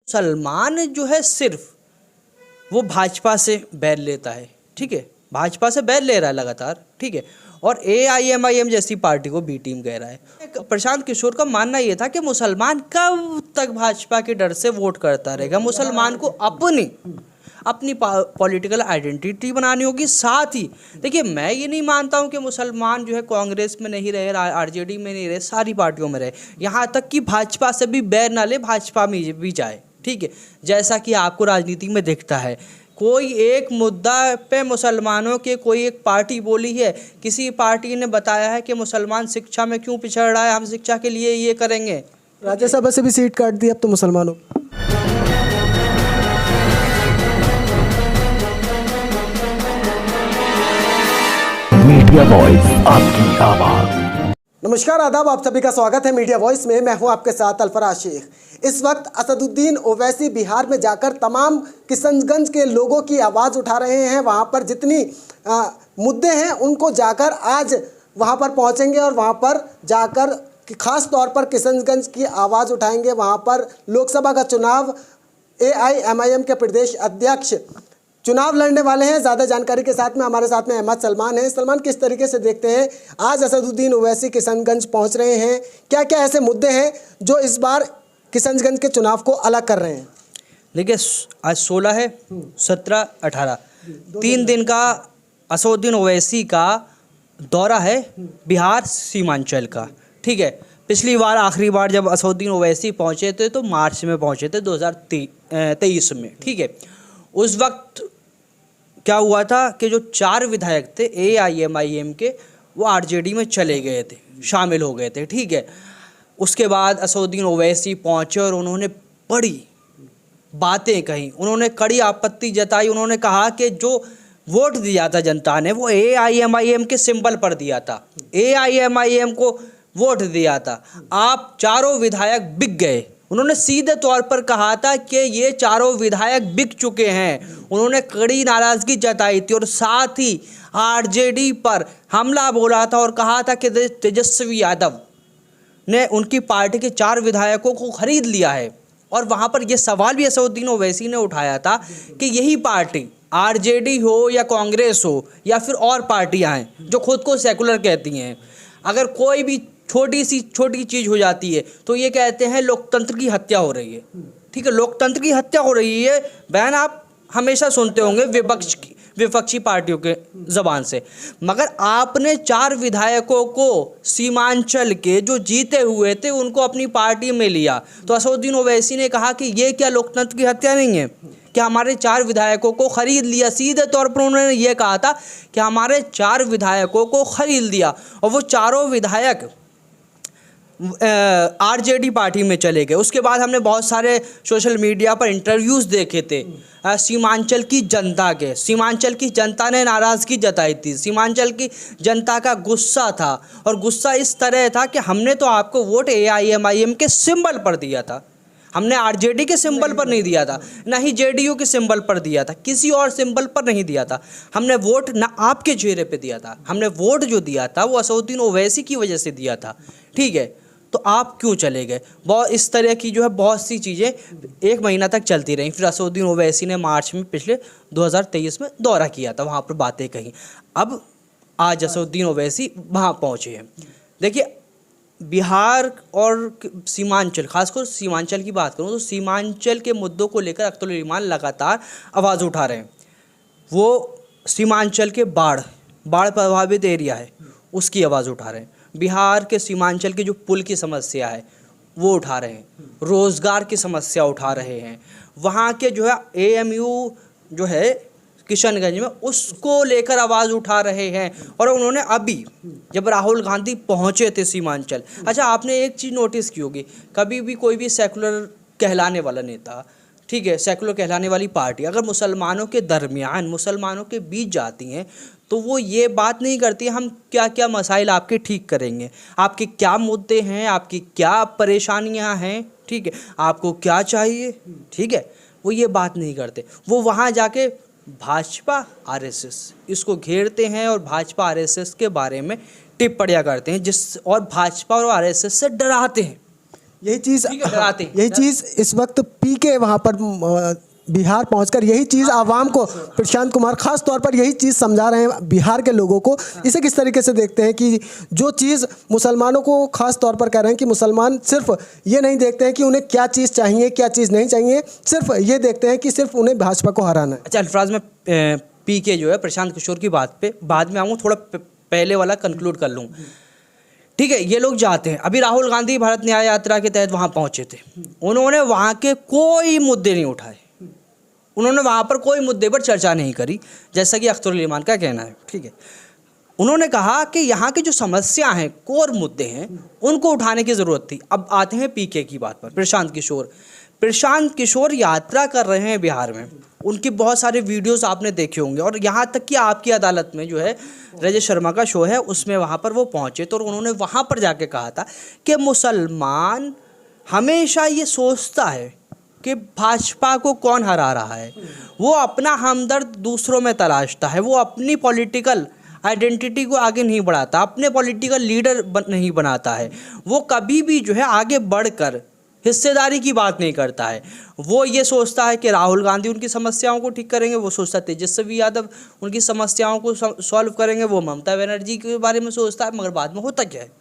सलमान जो है सिर्फ वो भाजपा से बैर लेता है, ठीक है, भाजपा से बैर ले रहा है लगातार, ठीक है, और AIMIM जैसी पार्टी को बी टीम कह रहा है। प्रशांत किशोर का मानना ये था कि मुसलमान कब तक भाजपा के डर से वोट करता रहेगा, मुसलमान को अपनी पॉलिटिकल आइडेंटिटी बनानी होगी। साथ ही देखिए, मैं ये नहीं मानता हूँ कि मुसलमान जो है कांग्रेस में नहीं रहे, RJD में नहीं रहे, सारी पार्टियों में रहे, यहाँ तक कि भाजपा से भी बैर ना ले, भाजपा में भी जाए, ठीक है। जैसा कि आपको राजनीति में दिखता है, कोई एक मुद्दा पे मुसलमानों के कोई एक पार्टी बोली है, किसी पार्टी ने बताया है कि मुसलमान शिक्षा में क्यों पिछड़ रहा है, हम शिक्षा के लिए ये करेंगे। राज्यसभा से भी सीट काट दी अब तो मुसलमानों। मीडिया वॉइस, आपकी आवाज। नमस्कार, आदाब, आप सभी का स्वागत है मीडिया वॉइस में। मैं हूं आपके साथ अल्फराज शेख। इस वक्त असदुद्दीन ओवैसी बिहार में जाकर तमाम किशनगंज के लोगों की आवाज़ उठा रहे हैं। वहां पर जितनी मुद्दे हैं उनको जाकर आज वहां पर पहुंचेंगे और वहां पर जाकर खास तौर पर किशनगंज की आवाज़ उठाएंगे। वहां पर लोकसभा का चुनाव AIMIM के प्रदेश अध्यक्ष चुनाव लड़ने वाले हैं। ज़्यादा जानकारी के साथ में हमारे साथ में अहमद सलमान है। सलमान, किस तरीके से देखते हैं आज असदुद्दीन ओवैसी किशनगंज पहुंच रहे हैं, क्या क्या ऐसे मुद्दे हैं जो इस बार किशनगंज के चुनाव को अलग कर रहे हैं? देखिए, आज 16 है, 17, 18 3 दिन का असदुद्दीन ओवैसी का दौरा है बिहार सीमांचल का, ठीक है। पिछली बार आखिरी बार जब असदुद्दीन ओवैसी पहुंचे थे तो मार्च में पहुंचे थे 2023 में, ठीक है। उस वक्त क्या हुआ था कि जो 4 विधायक थे AIMIM के, वो RJD में चले गए थे, शामिल हो गए थे, ठीक है। उसके बाद असदुद्दीन ओवैसी पहुंचे और उन्होंने बड़ी बातें कही, उन्होंने कड़ी आपत्ति जताई। उन्होंने कहा कि जो वोट दिया था जनता ने वो AIMIM के सिंबल पर दिया था, AIMIM को वोट दिया था, आप चारों विधायक बिक गए। उन्होंने सीधे तौर पर कहा था कि ये चारों विधायक बिक चुके हैं। उन्होंने कड़ी नाराज़गी जताई थी और साथ ही RJD पर हमला बोला था और कहा था कि तेजस्वी यादव ने उनकी पार्टी के 4 विधायकों को खरीद लिया है। और वहाँ पर यह सवाल भी असदुद्दीन ओवैसी ने उठाया था कि यही पार्टी RJD हो या कांग्रेस हो या फिर और पार्टियाँ हैं जो खुद को सेकुलर कहती हैं, अगर कोई भी छोटी चीज़ हो जाती है तो ये कहते हैं लोकतंत्र की हत्या हो रही है, ठीक है, लोकतंत्र की हत्या हो रही है। बहन, आप हमेशा सुनते होंगे विपक्षी पार्टियों के ज़बान से, मगर आपने 4 विधायकों को सीमांचल के जो जीते हुए थे उनको अपनी पार्टी में लिया। तो असदुद्दीन ओवैसी ने कहा कि ये क्या लोकतंत्र की हत्या नहीं है कि हमारे 4 विधायकों को खरीद लिया। सीधे तौर पर उन्होंने ये कहा था कि हमारे 4 विधायकों को खरीद लिया और वो चारों विधायक RJD पार्टी में चले गए। उसके बाद हमने बहुत सारे सोशल मीडिया पर इंटरव्यूज़ देखे थे सीमांचल की जनता के। सीमांचल की जनता ने नाराज़गी जताई थी, सीमांचल की जनता का गुस्सा था और गुस्सा इस तरह था कि हमने तो आपको वोट AIMIM के सिंबल पर दिया था, हमने RJD के सिंबल पर नहीं दिया था, ना ही JDU के सिंबल पर दिया था, किसी और सिंबल पर नहीं दिया था। हमने वोट ना आपके चेहरे पे दिया था, हमने वोट जो दिया था वो असदुद्दीन ओवैसी की वजह से दिया था, ठीक है। तो आप क्यों चले गए? बहुत इस तरह की जो है बहुत सी चीज़ें 1 महीना तक चलती रहीं। फिर असदुद्दीन ओवैसी ने मार्च में पिछले 2023 में दौरा किया था, वहाँ पर बातें कहीं। अब आज असदुद्दीन ओवैसी वहाँ पहुँचे हैं। देखिए, बिहार और सीमांचल, खासकर सीमांचल की बात करूँ तो सीमांचल के मुद्दों को लेकर अख्तर इमान लगातार आवाज़ उठा रहे हैं। वो सीमांचल के बाढ़ प्रभावित एरिया है उसकी आवाज़ उठा रहे हैं, बिहार के सीमांचल की जो पुल की समस्या है वो उठा रहे हैं, रोज़गार की समस्या उठा रहे हैं, वहाँ के जो है AMU जो है किशनगंज में उसको लेकर आवाज़ उठा रहे हैं। और उन्होंने अभी जब राहुल गांधी पहुँचे थे सीमांचल, अच्छा आपने एक चीज़ नोटिस की होगी, कभी भी कोई भी सेकुलर कहलाने वाला नेता, ठीक है, सेकुलर कहलाने वाली पार्टी अगर मुसलमानों के दरमियान, मुसलमानों के बीच जाती हैं तो वो ये बात नहीं करती हम क्या क्या मसाइल आपके ठीक करेंगे, आपके क्या मुद्दे हैं, आपकी क्या परेशानियां हैं, ठीक है, आपको क्या चाहिए, ठीक है, वो ये बात नहीं करते। वो वहाँ जाके भाजपा RSS इसको घेरते हैं और भाजपा RSS के बारे में टिप्पणियाँ करते हैं और भाजपा और RSS से डराते हैं। यही चीज़ ठीक है, डराते हैं। यही चीज़ इस वक्त पीके वहाँ पर बिहार पहुंचकर यही चीज़ आवाम को, प्रशांत कुमार खास तौर पर यही चीज़ समझा रहे हैं बिहार के लोगों को। इसे किस तरीके से देखते हैं कि जो चीज़ मुसलमानों को खास तौर पर कह रहे हैं कि मुसलमान सिर्फ ये नहीं देखते हैं कि उन्हें क्या चीज़ चाहिए क्या चीज़ नहीं चाहिए, सिर्फ ये देखते हैं कि सिर्फ उन्हें भाजपा को हराना है। अच्छा अल्फराज, मैं पीके जो है प्रशांत किशोर की बात पे बाद में आऊँ, थोड़ा पहले वाला कंक्लूड कर लूँ। ठीक है, ये लोग जाते हैं, अभी राहुल गांधी भारत न्याय यात्रा के तहत वहाँ पहुँचे थे, उन्होंने वहाँ के कोई मुद्दे नहीं उठाए, उन्होंने वहाँ पर कोई मुद्दे पर चर्चा नहीं करी, जैसा कि अख्तरुल ईमान का कहना है। ठीक है, उन्होंने कहा कि यहाँ की जो समस्या हैं, कोर मुद्दे हैं, उनको उठाने की ज़रूरत थी। अब आते हैं पीके की बात पर। प्रशांत किशोर यात्रा कर रहे हैं बिहार में, उनकी बहुत सारे वीडियोस आपने देखे होंगे, और यहाँ तक कि आपकी अदालत में जो है रजत शर्मा का शो है, उसमें वहाँ पर वो पहुँचे तो उन्होंने वहाँ पर जाके कहा था कि मुसलमान हमेशा ये सोचता है कि भाजपा को कौन हरा रहा है, वो अपना हमदर्द दूसरों में तलाशता है, वो अपनी पॉलिटिकल आइडेंटिटी को आगे नहीं बढ़ाता, अपने पॉलिटिकल लीडर नहीं बनाता है, वो कभी भी जो है आगे बढ़कर हिस्सेदारी की बात नहीं करता है। वो ये सोचता है कि राहुल गांधी उनकी समस्याओं को ठीक करेंगे, वो सोचता है तेजस्वी यादव उनकी समस्याओं को सॉल्व करेंगे, वो ममता बनर्जी के बारे में सोचता है, मगर बाद में होता क्या है।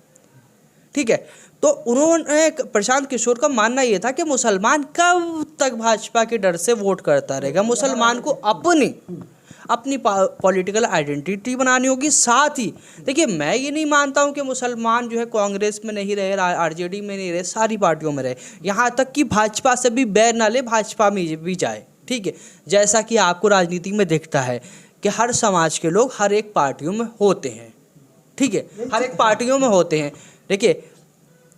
ठीक है, तो उन्होंने, प्रशांत किशोर का मानना ये था कि मुसलमान कब तक भाजपा के डर से वोट करता रहेगा, मुसलमान को अपनी पॉलिटिकल आइडेंटिटी बनानी होगी। साथ ही देखिए, मैं ये नहीं मानता हूँ कि मुसलमान जो है कांग्रेस में नहीं रहे, आरजेडी में नहीं रहे, सारी पार्टियों में रहे, यहाँ तक कि भाजपा से भी बैर ना ले, भाजपा में भी जाए। ठीक है, जैसा कि आपको राजनीति में दिखता है कि हर समाज के लोग हर एक पार्टियों में होते हैं। ठीक है, हर एक पार्टियों में होते हैं। देखिए,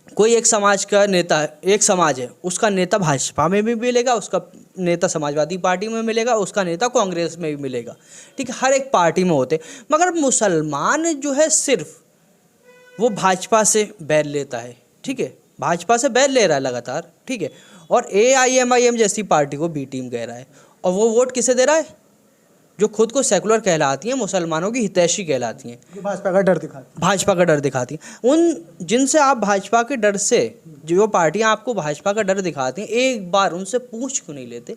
कोई एक समाज का नेता, एक समाज है, उसका नेता भाजपा में भी मिलेगा, उसका नेता समाजवादी पार्टी में मिलेगा, उसका नेता कांग्रेस में भी मिलेगा। ठीक है, हर एक पार्टी में होते, मगर मुसलमान जो है सिर्फ वो भाजपा से बैर लेता है। ठीक है, भाजपा से बैर ले रहा है लगातार। ठीक है, और AIMIM जैसी पार्टी को बी टीम कह रहा है, और वो वोट किसे दे रहा है? जो खुद को सेकुलर कहलाती हैं, मुसलमानों की हितैषी कहलाती हैं, भाजपा का डर दिखाती हैं। उन जिनसे आप भाजपा के डर से, जो पार्टियां आपको भाजपा का डर दिखाती हैं, एक बार उनसे पूछ क्यों नहीं लेते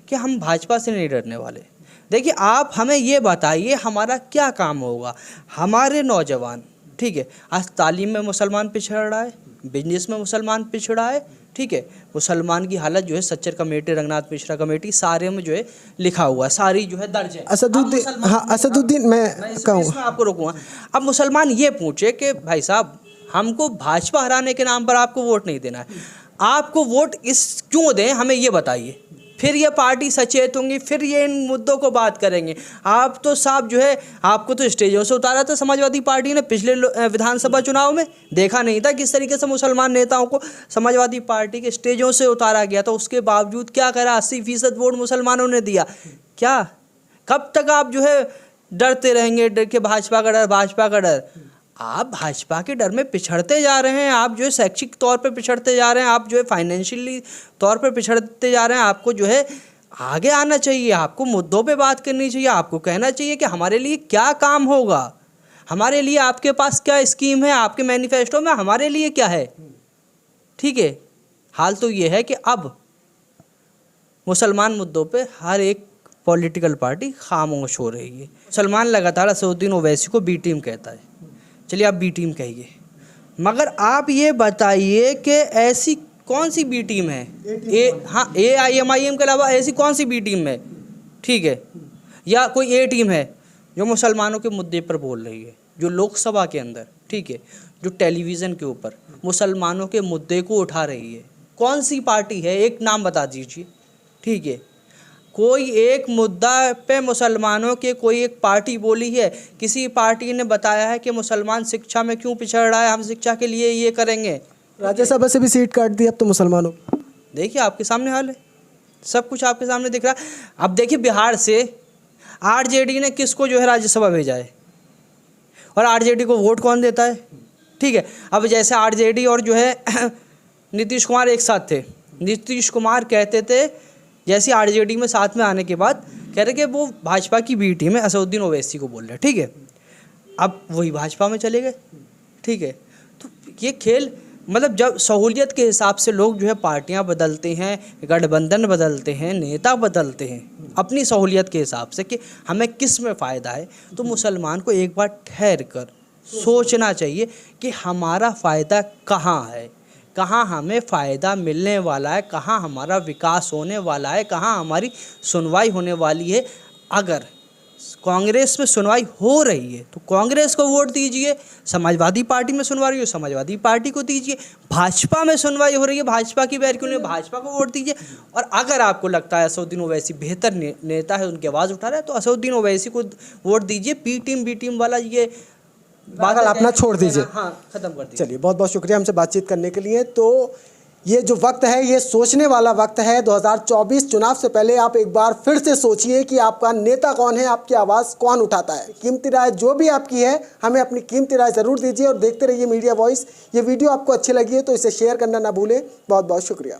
कि हम भाजपा से नहीं डरने वाले? देखिए, आप हमें ये बताइए हमारा क्या काम होगा। हमारे नौजवान, ठीक है, आज तालीम में मुसलमान पिछड़ रहा है, बिजनेस में मुसलमान पिछड़ा है। ठीक है, मुसलमान की हालत जो है सच्चर कमेटी, रंगनाथ मिश्रा कमेटी, सारे में जो है लिखा हुआ है, सारी जो है दर्ज है। असदुद्दीन मैं कहूँगा, आपको रोकूंगा। अब मुसलमान ये पूछे कि भाई साहब, हमको भाजपा हराने के नाम पर आपको वोट नहीं देना है, आपको वोट इस क्यों दें, हमें ये बताइए। फिर ये पार्टी सचेत होंगी, फिर ये इन मुद्दों को बात करेंगे। आप तो साहब जो है, आपको तो स्टेजों से उतारा था समाजवादी पार्टी ने पिछले विधानसभा चुनाव में, देखा नहीं था किस तरीके से मुसलमान नेताओं को समाजवादी पार्टी के स्टेजों से उतारा गया था। उसके बावजूद क्या करा, 80% वोट मुसलमानों ने दिया। क्या कब तक आप जो है डरते रहेंगे, डर के भाजपा का डर, भाजपा का डर? आप भाजपा के डर में पिछड़ते जा रहे हैं, आप जो है शैक्षिक तौर पे पिछड़ते जा रहे हैं, आप जो है फाइनेंशियली तौर पे पिछड़ते जा रहे हैं। आपको जो है आगे आना चाहिए, आपको मुद्दों पे बात करनी चाहिए, आपको कहना चाहिए कि हमारे लिए क्या काम होगा, हमारे लिए आपके पास क्या स्कीम है, आपके मैनिफेस्टो में हमारे लिए क्या है। ठीक है, हाल तो ये है कि अब मुसलमान मुद्दों पे हर एक पॉलिटिकल पार्टी खामोश हो रही है। मुसलमान लगातार असदुद्दीन ओवैसी को बी टीम कहता है, चलिए आप बी टीम कहिए, मगर आप ये बताइए कि ऐसी कौन सी बी टीम है, AIMIM के अलावा ऐसी कौन सी बी टीम है, ठीक है, या कोई A टीम है जो मुसलमानों के मुद्दे पर बोल रही है, जो लोकसभा के अंदर, ठीक है, जो टेलीविज़न के ऊपर मुसलमानों के मुद्दे को उठा रही है? कौन सी पार्टी है, एक नाम बता दीजिए। ठीक है, कोई एक मुद्दा पे मुसलमानों के कोई एक पार्टी बोली है, किसी पार्टी ने बताया है कि मुसलमान शिक्षा में क्यों पिछड़ रहा है, हम शिक्षा के लिए ये करेंगे। राज्यसभा से भी सीट काट दी अब तो मुसलमानों। देखिए आपके सामने हाल है, सब कुछ आपके सामने दिख रहा है। अब देखिए, बिहार से आरजेडी ने किसको जो है राज्यसभा भेजा है, और आरजेडी को वोट कौन देता है? ठीक है, अब जैसे आरजेडी और जो है नीतीश कुमार एक साथ थे, नीतीश कुमार कहते थे, जैसे आरजेडी में साथ में आने के बाद कह रहे कि वो भाजपा की बी टीम है, असदुद्दीन ओवैसी को बोल रहे हैं। ठीक है, अब वही भाजपा में चले गए। ठीक है, तो ये खेल मतलब जब सहूलियत के हिसाब से लोग जो है पार्टियां बदलते हैं, गठबंधन बदलते हैं, नेता बदलते हैं अपनी सहूलियत के हिसाब से कि हमें किस में फ़ायदा है, तो मुसलमान को एक बार ठहर कर सोचना चाहिए कि हमारा फ़ायदा कहाँ है, कहाँ हमें फ़ायदा मिलने वाला है, कहाँ हमारा विकास होने वाला है, कहाँ हमारी सुनवाई होने वाली है। अगर कांग्रेस में सुनवाई हो रही है तो कांग्रेस को वोट दीजिए, समाजवादी पार्टी में सुनवाई हो रही है समाजवादी पार्टी को दीजिए, भाजपा में सुनवाई हो रही है भाजपा की बैर क्यों नहीं, भाजपा को वोट दीजिए। और अगर आपको लगता है असदुद्दीन ओवैसी बेहतर नेता है, उनकी आवाज़ उठा रहा है, तो असदुद्दीन ओवैसी को वोट दीजिए। बी टीम वाला ये बात अपना छोड़ दीजिए, हाँ खत्म कर दीजिए। चलिए बहुत बहुत शुक्रिया हमसे बातचीत करने के लिए। तो ये जो वक्त है ये सोचने वाला वक्त है। 2024 चुनाव से पहले आप एक बार फिर से सोचिए कि आपका नेता कौन है, आपकी आवाज़ कौन उठाता है। कीमती राय जो भी आपकी है, हमें अपनी कीमती राय ज़रूर दीजिए और देखते रहिए मीडिया वॉइस। ये वीडियो आपको अच्छी लगी है तो इसे शेयर करना ना भूलें। बहुत बहुत शुक्रिया।